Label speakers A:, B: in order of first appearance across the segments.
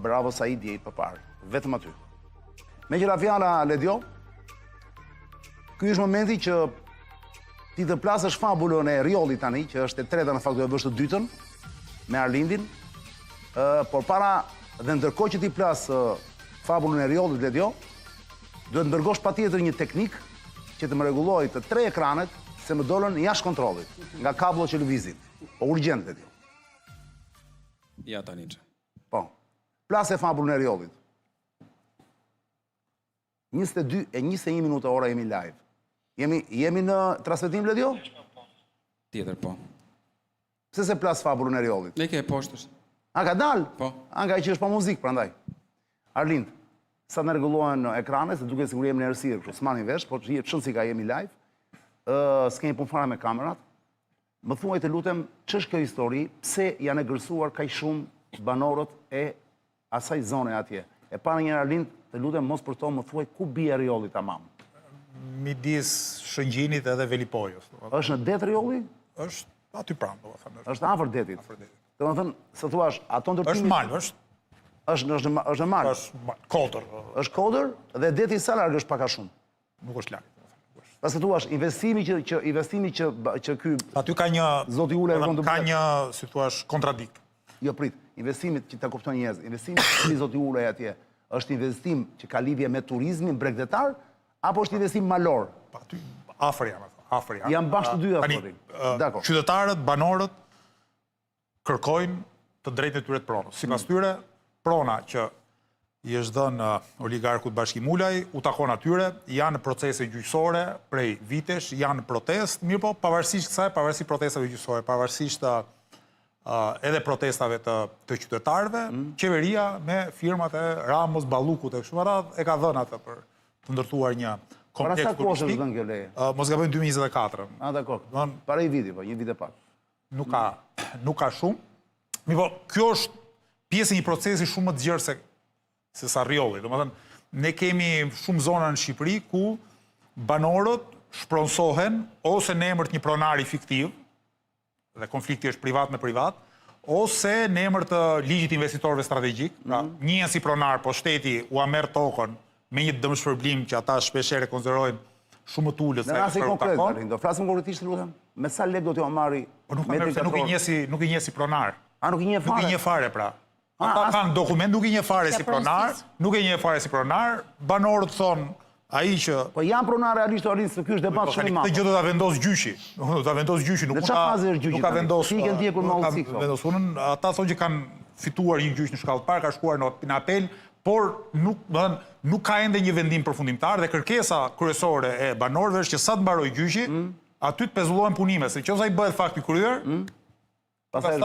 A: bravo Said jejt për parë, vetëm aty. Me qëra fjala, Ledio, ky është momenti që ti të plasësh fabulën e Riolit tani, që është e treta në fakt do e bësh të dytën, me Arlindin, por para dhe ndërkohë që ti plasë fabulën e Riolit, Ledio, duhet ndërgosh patjetër një teknik që të më rregulloj të 3 ekranet se më dolën jashtë kontrollit, nga kablo që lëvizin. Po urgjent, Ledio.
B: Ja tani që.
A: Po. Plasë e fabulën e Riolit. 22 e 21 minuta ora jemi live. Jemi në transmetim, Ledio?
B: Tjetër, po.
A: Pse se plas fabulën e Riolit?
B: Ne ke e poshtës.
A: A ka dal?
B: Po.
A: A nga që është pa muzikë, prandaj. Arlind, sa në rregullohen ekranet, se duke sigur jemi në errësirë, kështu s'mani vesh, por çon si ka jemi live. S'kemi punë fare me kamerat. Më thuaj të lutem, ç'është kjo histori? Pse janë egërsuar kaq shumë banorët e asaj zone atje? E para një Arlind, të lutem mos për to më thuaj ku bie Riolli tamam.
C: Midis Shëngjinit edhe Velipojës.
A: Është në det Riolli?
C: Është aty pranë, domethënë.
A: Është afër detit. Domethënë, se thuash, ato ndërtimi
C: Është mal,
A: është në mal.
C: Është kodër.
A: Është kodër dhe deti sa larg është pak a shumë.
C: Nuk është larg.
A: Pastaj thuash, investimi që ky
C: aty ka një
A: Zoti Ula
C: ka një, si thua, kontradikt.
A: Jo prit, investimit që ta kupton njerëz, investimi që Zoti Ula atje, është investim që ka lidhje me turizmin bregdetar apo është investim malor?
C: Aty afër janë.
A: Janë bashkë të dy afërin. Dakor.
C: Qytetarët, banorët kërkojnë të drejtë e tyre të pronës. Sipas tyre, prona që i është dhënë oligarkut Bashkim Ulaj, u takon atyre, janë në procese gjyqësore prej vitesh, janë në protestë, mirë po, pavarësisht kësaj, pavarësisht protestave gjyqësore, pavarësisht edhe protestave të qytetarëve, qeveria me firmat e Ramos, Ballukut e kështu me radhë e ka dhënë atë për të ndërtuar një kompleks turistik.
A: Para sa kohë kjo leje?
C: Mos gabojmë 2024.
A: Dakor. Para një viti, po, një vit e pak.
C: Nuk ka shumë. Mirë po, kjo është pjesë e një procesi shumë më të gjerë se sa Riolli. Domethënë, ne kemi shumë zona në Shqipëri ku banorët shpronsohen ose në emër të një pronari fiktiv, dhe konflikti është privat me privat, ose në emër të ligjit investitorëve strategjik, pra njihen si pronar, po shteti u merr tokën me një dëmshpërblim që ata shpeshherë konsiderojnë shumë të ulët.
A: Në rasti konkret, do flasim konkretisht, lutem, me sa lek do t'ju marri?
C: Nuk i njeh si pronar.
A: Nuk i njeh fare?
C: Nuk i njeh fare, pra. Ata kanë dokument, nuk i njeh fare si pronar, banorët thonë ai që...
A: Po janë pronar realisht të se ky është debat shumë i madh.
C: Këtë gjë do ta vendos gjyqi. Do ta vendos gjyqi, nuk ka vendos.
A: Si kanë ndjekur me udhëzik këto?
C: Ata thonë që kanë fituar një gjyq në shkallë të parë, ka shkuar në apel, por nuk ka ende një vendim përfundimtar dhe kërkesa kryesore e banorëve është që sa të mbarojë gjyqi, aty të pezullohen punimet, se nëse ai bëhet fakt i kryer, pastaj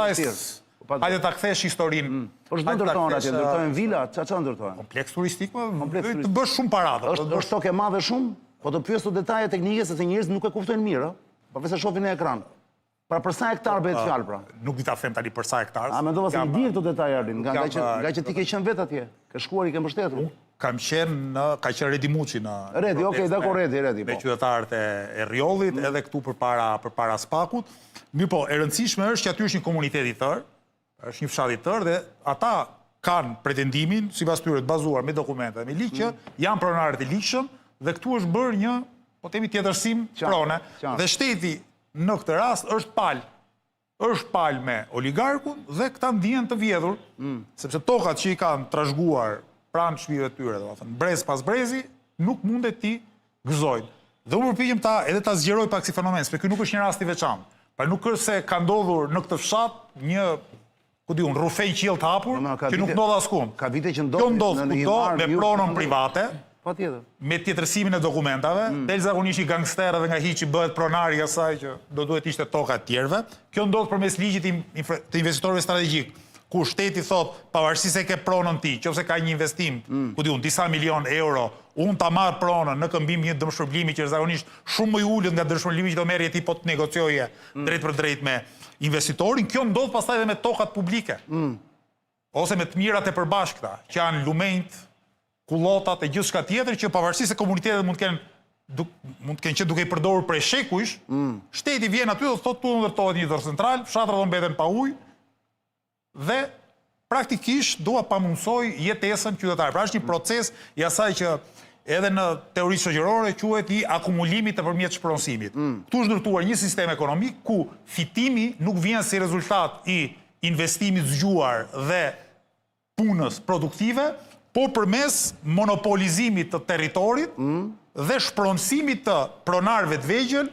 C: hajde ta kthesh historinë.
A: Po ç'do ndërtohen atje? Ndërtohen vila, ç'a ndërtohen?
C: Kompleks turistik, të bësh shumë para.
A: Është tokë e madhe shumë, po të pyes këto detaje teknike sepse njerëzit nuk e kuptojnë mirë, përveç se shohin në ekran. Pra për sa hektar bëhet fjalë pra?
C: Nuk di ta them tani për sa hektar.
A: A mendova se i di këto detaje Arlin, nga që ti ke qenë vet atje, ke shkuar i ke mbështetur.
C: Kam qenë ka qenë Redi Muçi në
A: Redi, okay, dakor, Redi.
C: Me qytetarët e Riollit edhe këtu përpara Spakut. Mirë po, e rëndësishme është që aty është një komunitet i tërë, është një fshat i tërë dhe ata kanë pretendimin, sipas tyre të bazuar me dokumente dhe me ligj që janë pronarët e ligjshëm dhe këtu është bërë një, po themi, tjetërsim prone. Dhe shteti në këtë rast është palë me oligarkun dhe këta ndihen të vjedhur, sepse tokat që i kanë trashëguar pranë shtëpive të tyre, domethënë brez pas brezi, nuk mundet ti gëzojnë. Dhe unë përpiqem edhe ta zgjeroj pak si fenomen, sepse ky nuk është një rast i veçantë. Pra nuk është se ka ndodhur në këtë fshat një, ku diun, rrufej qiell të hapur, që nuk ndodh askund.
A: Ka vite që
C: ndodh këto me pronën private,
A: patjetër.
C: Me tjetërsimin e dokumentave, zakonisht i gangsterë dhe nga hiçi bëhet pronari i asaj që do duhet ishte toka e tjerëve. Kjo ndodh përmes ligjit të investitorëve strategjik, ku shteti thot, pavarësisht se ke pronën ti, qofse ka një investim, ku diun, disa milion euro, unë ta marr pronën në këmbim një dëmshpërblimi që është zakonisht shumë më i ulët nga dëmshpërblimi që do merrje ti po të negocioje drejt për drejt me investitorin. Kjo ndodh pastaj edhe me tokat publike. Ose me të mirat e përbashkëta, që janë lumenjt, kullotat e gjithçka tjetër që pavarësisht se komunitetet mund të kenë që duke i përdorur prej shekujsh, shteti vjen aty dhe thotë tu ndërtohet një dorë central, fshatrat do mbeten pa ujë dhe praktikisht dua pa mundsoj jetesën qytetare. Pra është një proces i asaj që edhe në teori shoqërore quhet i akumulimit nëpërmjet shpronësimit. Ktu është ndërtuar një sistem ekonomik ku fitimi nuk vjen si rezultat i investimit zgjuar dhe punës produktive, po përmes monopolizimit të territorit dhe shpronësimit të pronarëve të vegjël,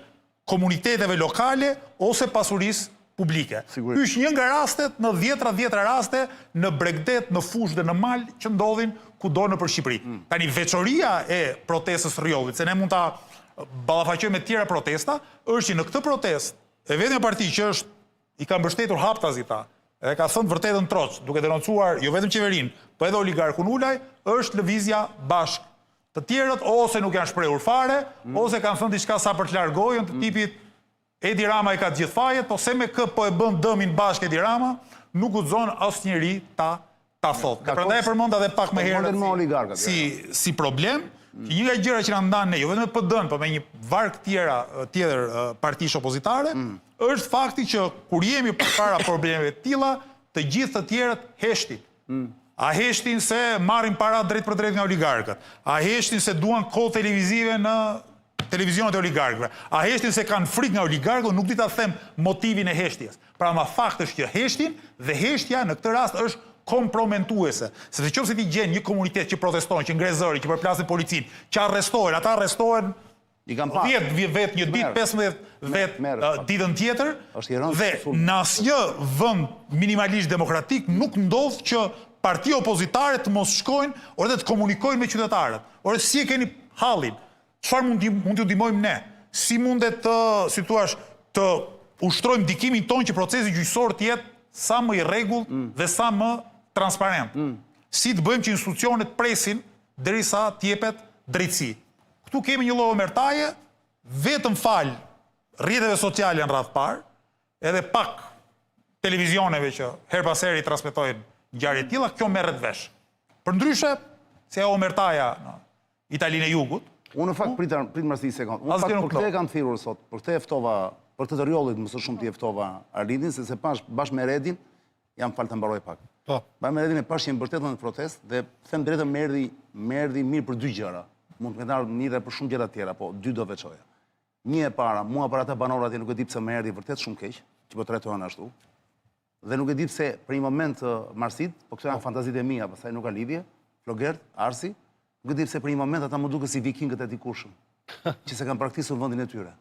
C: komuniteteve lokale ose pasurisë publike. Ky është një nga rastet në dhjetra raste në Bregdet, në Fushë dhe në Mal që ndodhin kudo nëpër Shqipëri. Tani veçoria e protestës Rjollit, se ne mund ta ballafaqojmë me tjera protesta, është që në këtë protestë e vetëm parti që i ka mbështetur haptazi ta, edhe ka thënë vërtetën troç, duke denoncuar jo vetëm qeverinë, po edhe oligarkun Ulaj, është Lëvizja Bashk. Të tjerët ose nuk janë shprehur fare, ose kanë thënë diçka sa për të largojën, të tipit Edi Rama i ka të gjithë fajet, po se me kë po e bën dëmin bashkë Edi Rama, nuk guxon asnjëri ta thotë. Prandaj e përmenda edhe pak më herët si problem, që një nga gjërat që na ndan ne, jo vetëm me PD-n, por me një varg tjetër partish opozitare, është fakti që kur jemi përpara problemeve të tilla, të gjithë të tjerët heshtin. A heshtin se marrin para drejt për drejt nga oligarkët. A heshtin se duan kohë televizive në televizionet e oligarkëve. A heshtin se kanë frikë nga oligarkët, nuk di ta them motivin e heshtjes. Pra ma fakt është që heshtin dhe heshtja në këtë rast është komprometuese. Sepse nëse ti gjen një komunitet që proteston, që ngre zëri, që përplasin policinë, që arrestohen, ata arrestohen 10 vet një ditë, 15 vet ditën tjetër, dhe në asnjë vend minimalisht demokratik nuk ndodh që partia opozitare të mos shkojnë ose të komunikojnë me qytetarët. Ore si e keni hallin? Çfarë mund t'ju ndihmojmë ne? Si mundet të ushtrojmë ndikimin tonë që procesi gjyqësor të jetë sa më i rregullt dhe sa më transparent? Si të bëjmë që institucionet presin derisa t'jepet drejtësi? Këtu kemi një lloj omertaje, vetëm fal rrjeteve sociale në radh parë, edhe pak televizioneve që her pas here i transmetojnë ngjarje të tilla, kjo merret vesh. Përndryshe, se ajo omertaja në Italinë e Jugut.
A: Unë në fakt prit marrësi një sekond. Unë fakt për këtë e kam thirrur sot, për këtë e ftova, për këtë të Rjollit më së shumti e ftova Arlindin, sepse bashkë me Redin jam fal të mbaroj pak. Bashkë me Redin e pash që mbështetën në protestë dhe them drejtën më erdhi mirë për dy gjëra. Mund të më ardhë mirë për shumë gjëra tjera, po dy do veçoja. Një e para, mua për ata banorë atje nuk e di pse më erdhi vërtet shumë keq, që po trajtohen ashtu. Dhe nuk e di pse për një moment marrësit, po këto janë fantazitë e mia, pastaj nuk ka lidhje, Flogert, Arsi, nuk e di pse për një moment ata më duken si vikingët e dikushëm, që se kanë praktiksuar vendin e tyre.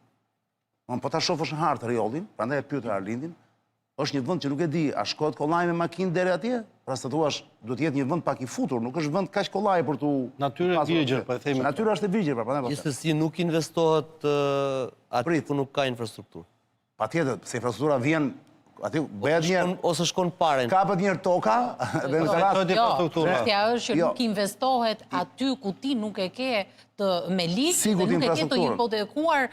A: Po ta shohësh në hartë Rjollin, prandaj e pyeta Arlindin, është një vend që nuk e di, a shkohet kollaj me makinë deri atje? Pra se thuash, duhet të jetë një vend pak i futur, nuk është vend kaq kollaj për tu.
D: Natyra e vigjer, po e themi.
A: Natyra është e vigjer, prandaj po.
D: Gjithsesi nuk investohet aty ku nuk ka infrastrukturë.
A: Patjetër, se infrastruktura vjen aty bëhet një
D: ose shkon parën.
A: Kapet një toka dhe në rast
E: Çështja është që nuk investohet aty ku ti nuk e ke me ligj dhe nuk e ke të hipotekuar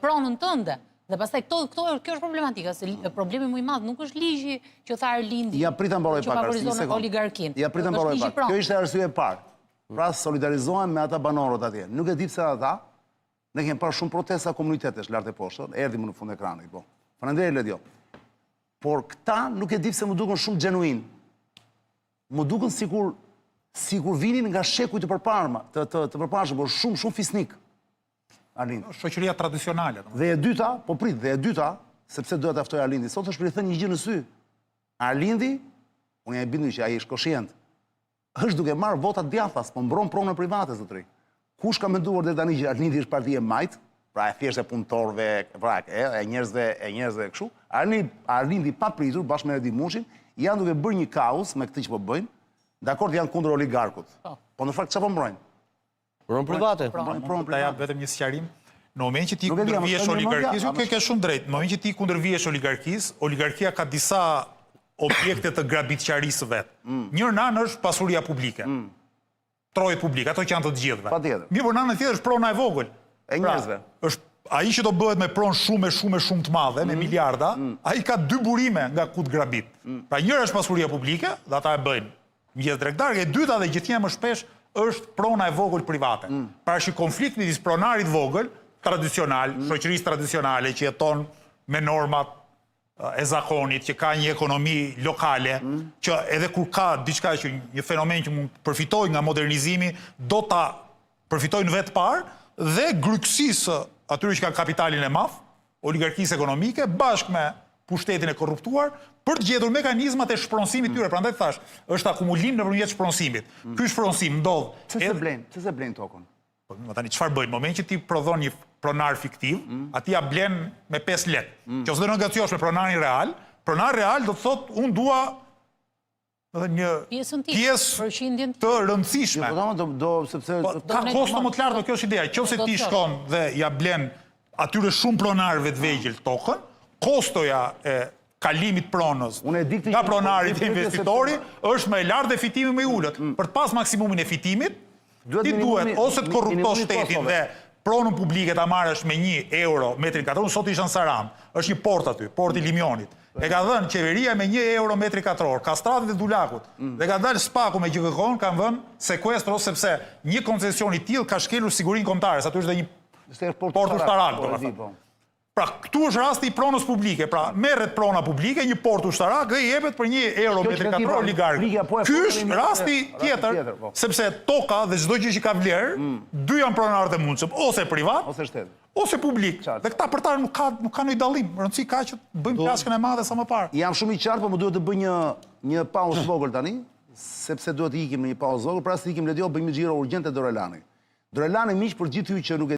E: pronën tënde. Dhe pastaj kjo është problematika, se problemi më i madh nuk është ligji që tha Arlindi.
A: Ja prit ta mbaroj pak
E: favorizon oligarkin.
A: Ja prit ta mbaroj pak. Kjo ishte arsye e parë. Pra solidarizohen me ata banorët atje. Nuk e di pse ata, ne kemi parë shumë protesta komunitetesh lart e poshtë, erdhi më në fund ekranit, po. Faleminderit Ledio. Por këta nuk e di pse më duken shumë genuin. Më duken sikur vinin nga sheku të përparshëm, por shumë fisnik. Arlind.
C: Shoqëria tradicionale.
A: Dhe e dyta, sepse doja ta ftoj Arlindin, sot është për të thënë një gjë në sy. Arlindi, unë jam i bindur që ai është koshient, është duke marrë vota djathtas, po mbron pronën private zotëri. Kush ka menduar deri tani që Arlindi është parti e majt, pra e thjesht e punëtorëve, pra e njerëzve kështu. Arlindi pa pritur bashkë me Edi Mushin, janë duke bërë një kaos me këtë që po bëjnë. Dakord, janë kundër oligarkut. Po në fakt çfarë po mbrojnë?
D: Pronë private.
C: Ta jap vetëm një sqarim. Në moment që ti kundërvihesh oligarkisë, ju ke shumë drejt. Në moment që ti kundërvihesh oligarkisë, oligarkia ka disa objekte të grabitqarisë vet. Njëra anë është pasuria publike. Trojet publike, ato që janë të gjithëve.
A: Patjetër.
C: Mirë, por në anën tjetër është prona e vogël.
A: E njerëzve.
C: Është ai që do bëhet me pronë shumë të madhe, me miliarda, ai ka dy burime nga ku të grabit. Pra njëra është pasuria publike, dhe ata e bëjnë mjedis tregtarë, e dyta dhe gjithnjë më shpesh është prona e vogël private. Pra është konflikti midis pronarit vogël, tradicional, shoqërisë tradicionale që jeton me normat e zakonit, që ka një ekonomi lokale, që edhe kur ka diçka që një fenomen që mund përfitoj nga modernizimi, do ta përfitojnë vetë parë, dhe grykësisë atyre që kanë kapitalin e madh, oligarkisë ekonomike, bashkë me pushtetin e korruptuar, për të gjetur mekanizmat e shpronësimit tyre. Prandaj thash, është akumulim nëpërmjet shpronësimit. Ky shpronësim ndodh.
A: Pse se blen tokën?
C: Tani çfarë bëjnë? Në moment që ti prodhon një pronar fiktiv, aty ja blen me 5 lekë. Nëse do negociosh me pronarin real, pronar real do të thotë unë dua një pjesë të rëndësishme.
A: Sepse
C: ka kosto më të lartë, kjo është ideja. Nëse ti shkon dhe ja blen atyre shumë pronarëve të vegjël tokën, kostoja e kalimit pronës nga pronari dhe investitori është më e lartë dhe fitimi më i ulët. Për të pas maksimumin e fitimit, ti duhet ose të korruptosh shtetin dhe pronën publike ta marrësh me 1 euro metrin katror. Sot isha në Saran, është një port aty, porti Limionit. E ka dhënë qeveria me 1 euro metri katror, kastratit e Dulakut. Dhe ka dalë Spaku me GKK-n, kanë vënë sekuestro sepse një koncesion i tillë ka shkelur sigurinë kombëtare, aty është dhe një port ushtarak, domethënë. Pra, këtu është rasti i pronës publike. Pra, merret prona publike, një port ushtarak dhe i jepet për 1 euro metri katror oligark. Ky është rasti tjetër, sepse toka dhe çdo gjë që ka vlerë, dy janë pronarët e mundshëm, ose privat, ose publik. Dhe këta përtarë nuk ka ndonjë dallim. Rëndësi ka që bëjmë plaskën e madhe sa më parë.
A: Jam shumë i qartë, por më duhet të bëj një pauzë vogël tani, sepse duhet të ikim në një pauzë vogël, pra se ikim Ledio, bëjmë xhiro urgjente Dorelani. Dorelani miq, për gjithë ju që nuk